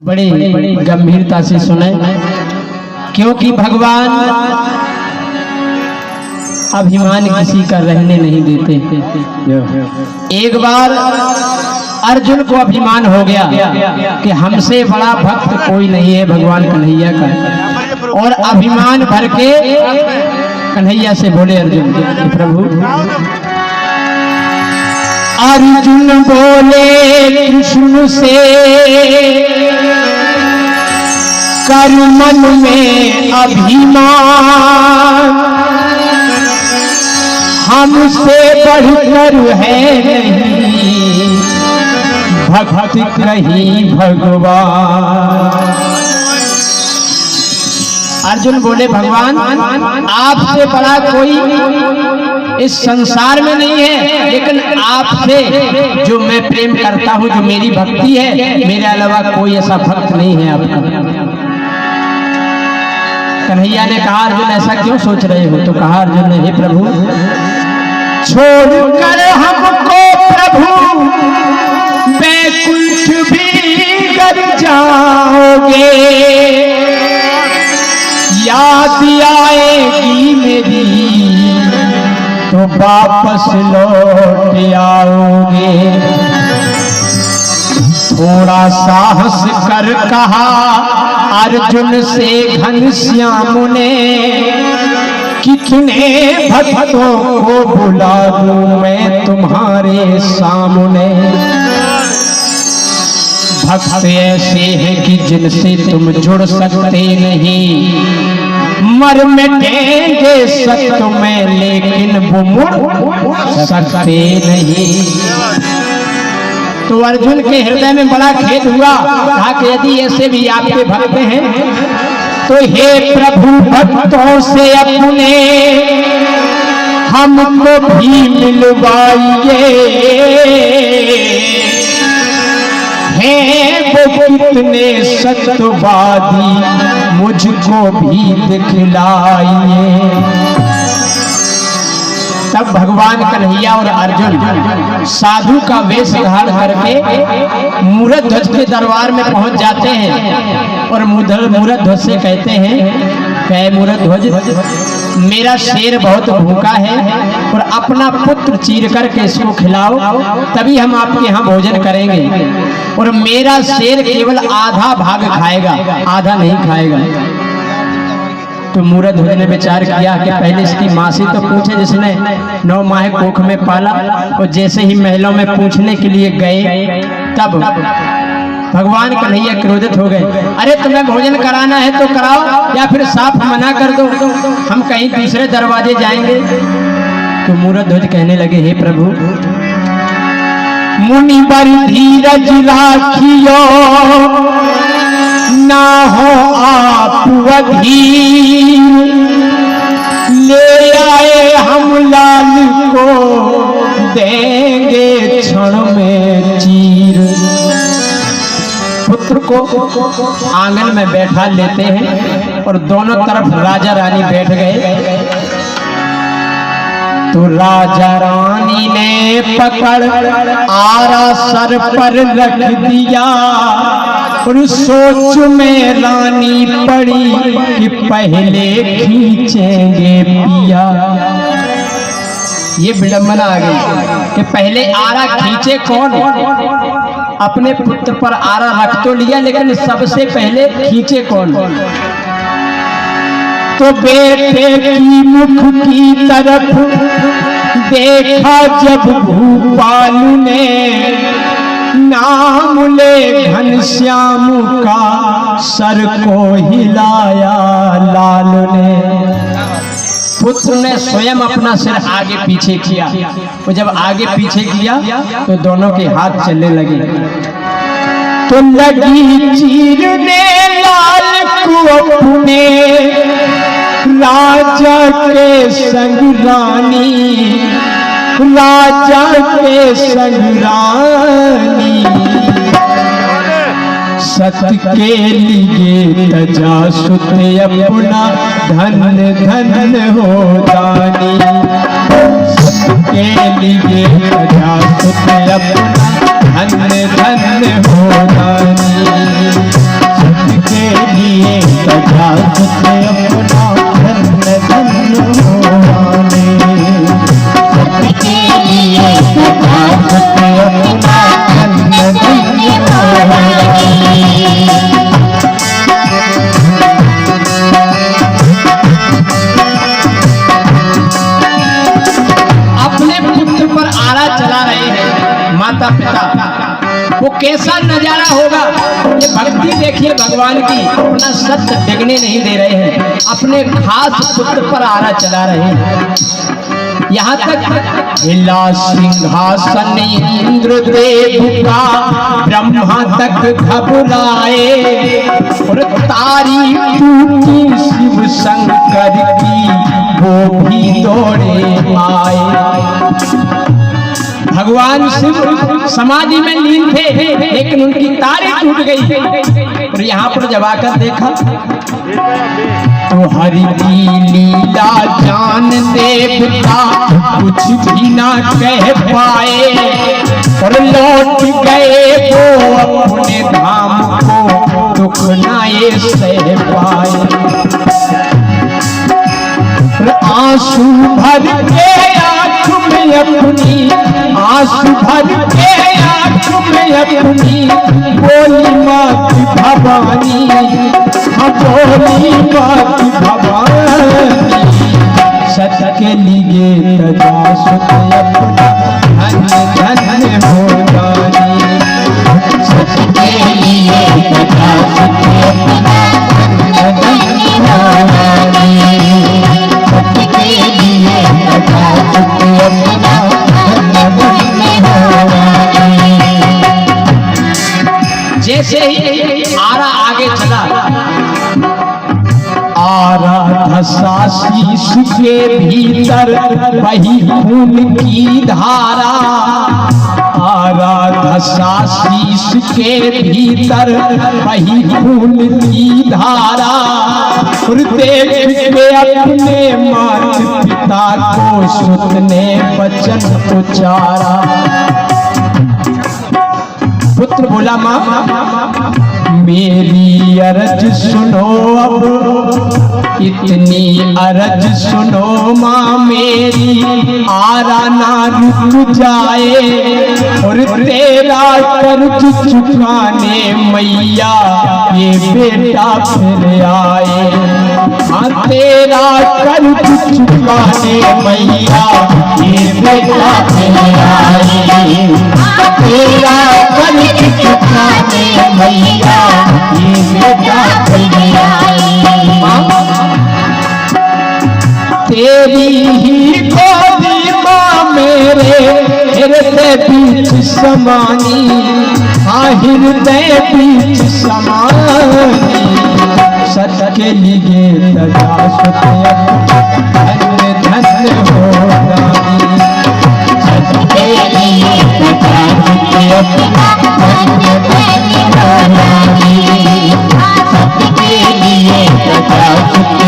बड़ी गंभीरता से सुने, क्योंकि भगवान अभिमान किसी का रहने नहीं देते। एक बार अर्जुन को अभिमान हो गया कि हमसे बड़ा भक्त कोई नहीं है भगवान कन्हैया का, और अभिमान भर के कन्हैया से बोले अर्जुन कि प्रभु। अर्जुन बोले कृष्ण से कर मन में अभिमान, हमसे बढ़कर है नहीं भक्त कहीं भगवान। अर्जुन बोले भगवान आपसे बड़ा कोई इस संसार में नहीं है, लेकिन आपसे जो मैं प्रेम करता हूं, जो मेरी भक्ति है, मेरे अलावा कोई ऐसा भक्त नहीं है आपका। कन्हैया ने कहा अर्जुन ऐसा क्यों सोच रहे हो? तो कहा अर्जुन ने हे प्रभु छोड़कर हमको प्रभु बैकुंठ भी कर जाओगे, याद आएगी मेरी तो वापस लौट आओगे। थोड़ा साहस कर कहा अर्जुन से घनश्याम ने, कितने भक्तों को बुला दूं मैं तुम्हारे सामने। भक्त ऐसे हैं कि जिनसे तुम जुड़ सकते नहीं, मर मिटेंगे सत्य में लेकिन वो मुड़ सकते नहीं। तो अर्जुन के हृदय में बड़ा खेद हुआ, कहा कि यदि ऐसे भी आपके भक्त हैं तो हे प्रभु भक्तों से अपने हमको भी मिलवाइए। हैं वो कितने सत्यवादी मुझको भी दिखलाइए। तब भगवान कन्हैया और अर्जुन साधु का वेश धारण करके मूरत ध्वज के दरबार में पहुंच जाते हैं और मूरत ध्वज से कहते हैं कहे मूरत ध्वज मेरा शेर बहुत भूखा है और अपना पुत्र चीर करके इसको खिलाओ, तभी हम आपके यहाँ भोजन करेंगे, और मेरा शेर केवल आधा भाग खाएगा, आधा नहीं खाएगा। तो मूरत ध्वज ने विचार किया कि पहले इसकी माँ से तो पूछे जिसने 9 माह कोख में पाला, और जैसे ही महलों में पूछने के लिए गए तब भगवान कन्हैया क्रोधित हो गए। अरे तुम्हें भोजन कराना है तो कराओ या फिर साफ मना कर दो, हम कहीं दूसरे दरवाजे जाएंगे। तो मूरत ध्वज कहने लगे हे प्रभु मुनि बर धीरज राखियो, ना हो आप अधीर, ले आए हम लाल को देंगे क्षण में चीर। पुत्र को आंगन में बैठा लेते हैं और दोनों तरफ राजा रानी बैठ गए। तो राजा रानी ने पकड़ आरा सर पर रख दिया, और सोच में रानी पड़ी कि पहले खींचेंगे पिया। ये विडंबना आ गई कि पहले आरा खींचे कौन? अपने पुत्र पर आरा रख तो लिया, लेकिन सबसे पहले खींचे कौन? तो बेटे की मुख की तरफ देखा जब भूपाल ने, नाम ले घनश्याम का सर को हिलाया लाल ने। पुत्र ने स्वयं अपना सिर आगे पीछे किया, और जब आगे पीछे किया तो दोनों के हाथ चलने लगे। तो लगी चीरने लाल को अपने राजा के संग रानी, राजा के संग रानी। सत्य के लिए तजा सुत अपना धन धन हो दानी। सत्य के लिए तजा सुत अपना धन धन हो दानी। सुत अपना धन्य धन्य होवाने, सबके लिए सदा सुत अपना धन्य धन्य होवाने। अपने पुत्र पर आरा चला रहे हैं माता पिता, वो कैसा नजारा होगा। ये भक्ति देखिए भगवान की, अपना सत्य डिगने नहीं दे रहे हैं, अपने खास पुत्र पर आरा चला रहे हैं। यहाँ तक हिला सिंहासन इंद्रदेव का, ब्रह्मा तक घबराए, और तारी टूटी शिव शंकर की, वो भी दौड़े आए। भगवान शिव समाधि में लीन थे, लेकिन उनकी तारी टूट गई। और यहाँ पर जब आकर देखा तो हरि की लीला जान देवता कुछ भी ना कह पाए, और लौट गए वो अपने धाम को, दुख ना ये सह पाए। आंसू भर के आँख में अपनी, आंसू भर के आँख में अपनी, बोली माँ की भवानी, बोली माँ की भवानी। सत्य के लिए तजा सुत अपना धन्य धन्य होवानी, सत्य के लिए तजा सुत अपना धन्य धन्य होवानी, सत्य के लिए तजा सुत अपना धन्य धन्य होवानी। जैसे ही आरा आगे चला, आरा धसा शीश के भीतर बही खून की धारा, आरा धसा शीश के भीतर बही खून की धारा। और देख के अपने माता पिता को सुत ने वचन उचारा। पुत्र बोला माँ मेरी अरज सुनो, अब इतनी अरज सुनो माँ मेरी, आरा ना रुक जाए, और तेरा कर्ज चुकाने मैया ये बेटा फिर आए। हाँ तेरा कर्ज चुकाने मैया ये बेटा फिर आए, तेरा कर्ज चुकाने मैया ये बेटा फिर आए। तेरी ही गोदी माँ मेरे हृदय बीच समानी, हाँ हृदय बीच समानी। सत्य के लिए तजा सुत धन्य धन्य होवानी, सत्य के लिए तजा सुत धन्य धन्य होवानी, सत्य के लिए तजा सुत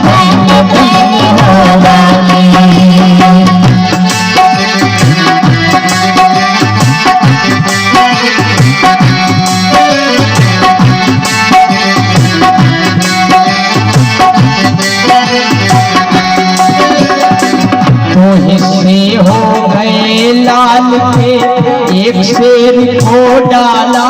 धन्य धन्य होवानी। हिस्से हो गए लाल के, एक शेर को डाला,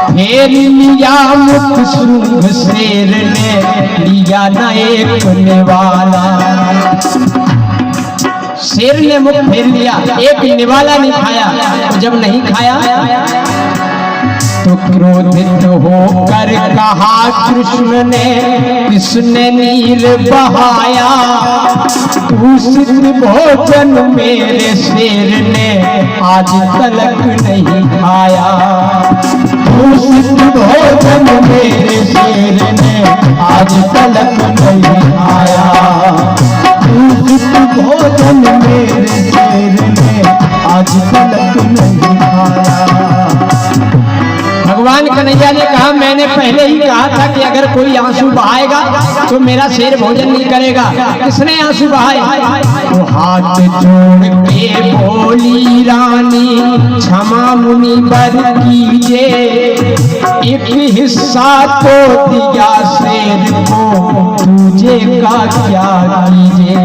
फिर लिया मुख श्रृंग शेर ने, लिया न एक निवाला। शेर ने मुख फेर लिया, एक निवाला नहीं खाया। तो जब नहीं खाया तो क्रोधित होकर कहा कृष्ण ने, किसने नीर बहाया, दूषित भोजन मेरे शेर ने आज तलक नहीं खाया, दूषित भोजन मेरे शेर ने आज तलक नहीं खाया, दूषित भोजन मेरे शेर ने आज तलक नहीं खाया। भगवान कन्हैया मैया ने कहा मैंने पहले ही कहा था कि अगर कोई आंसू बहाएगा तो मेरा शेर भोजन नहीं करेगा। किसने आंसू बहाए? वो हाथ जोड़ के बोली रानी क्षमा मुनि बर कीजे, एक हिस्सा तो दिया शेर को तुझे का क्या कीजिए।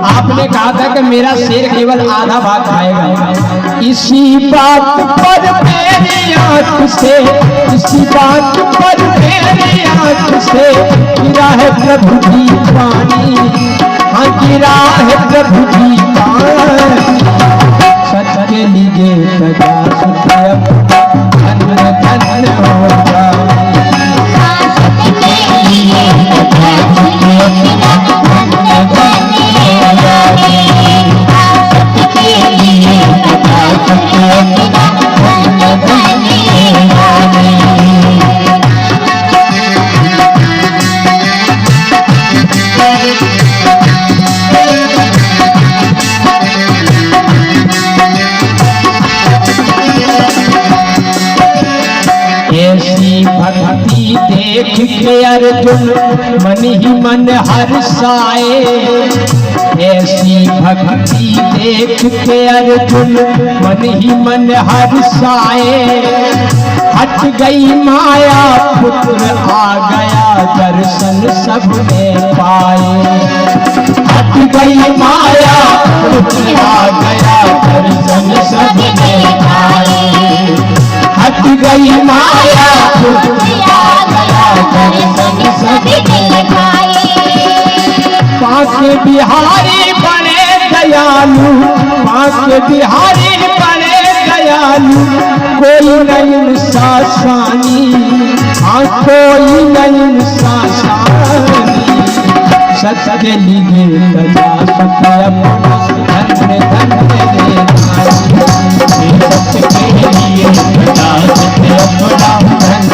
आपने कहा था कि मेरा शेर केवल आधा भाग खाएगा। इसी बात पर मेरी आंख से, इसी बात पर मेरी आंख से गिरा है प्रभु की पानी, हाँ गिरा है प्रभु की पानी। सच के लिए सजा सत्य धन्य धन्य होगा, ऐसी भक्ति देख के अर्जुन मन ही मन हर्षाए, ऐसी भक्ति देख के अर्जुन मन ही मन हर्षाए। हट गई माया पुत्र आ गया दर्शन सबने पाए, हट गई माया पुत्र आ गया दर्शन सबने पाए, हट गई माया पुत्र आ गया दर्शन सबने पाए। पाके बिहारी बने दयालु, पाके बिहारी बने दयालु, कोई नहीं सासानी, हाँ कोई नहीं सासानी। सत्य के लिए सजा सत्य धन्य धन्य देना, सत्य के लिए सजा सत्य धन्य